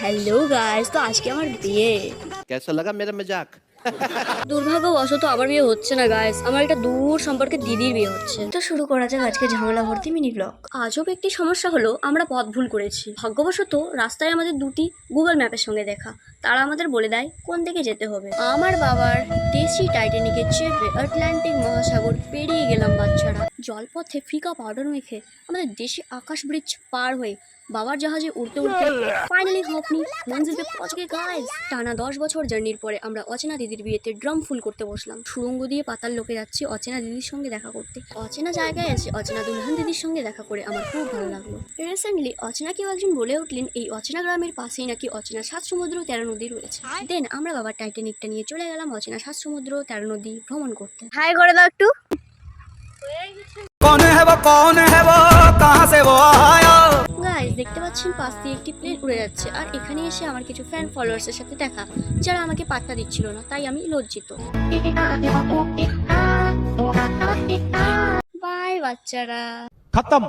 Hello guys, তো আজকে আমার বিয়ে। कैसा लगा मेरा मजाक? দুর্ভাগ্যবশত আমার বিয়ে হচ্ছে না গাইস, আমার একটা দূর সম্পর্কে দিদির বিয়ে হচ্ছে। তো শুরু করা যাক আজকে ঝামেলা ভর্তি মিনি ব্লগ। আজব একটি সমস্যা হলো, আমরা পথ ভুল করেছি। ভাগ্যবশত রাস্তায় আমাদের দুটি গুগল ম্যাপের সঙ্গে দেখা, তারা আমাদের বলে দেয় কোন দিকে যেতে হবে। আমার বাবার দেশি টাইটানিকে চেপে আটলান্টিক মহাসাগর পেরিয়ে গেলাম বাচ্চারা। জলপথে ফিকা পাউডার মেখে আমাদের দেশি আকাশ ব্রিজ পার হয়ে বাবার জাহাজে উড়তে উড়তে ফাইনালি আপনি মঞ্জিল পে পৌঁছ গए গাইস। টানা 10 বছর জার্নির পরে আমরা অচেনা দিদির বিয়েতে ড্রাম ফুল করতে বসলাম। সুড়ঙ্গ দিয়ে পাতাল লোকে যাচ্ছি অচেনা দিদির সঙ্গে দেখা করতে। অচেনা জায়গায় এসে অচেনা দুলহান দিদির সঙ্গে দেখা করে আমার খুব ভালো লাগলো। রিসেন্টলি অচেনা কেউ একজন বলে উঠলেন এই অচেনা গ্রামের পাশেই নাকি অচেনা 7 সমুদ্র 13 নদী রয়েছে। দেন আমরা বাবার টাইটানিকটা নিয়ে চলে গেলাম অচেনা 7 সমুদ্র 13 নদী ভ্রমণ করতে। হাই করে দাও একটু। कौन है वो कहाँ से वो आया। গাইস দেখতে পাচ্ছেন পাশ দিয়ে একটি প্লেন উড়ে যাচ্ছে, আর এখানে এসে আমার কিছু ফ্যান ফলোয়ার্সের সাথে দেখা, যারা আমাকে পাত্তা দিচ্ছিল না, তাই আমি লজ্জিত। বাই বাচ্চারা। खत्म।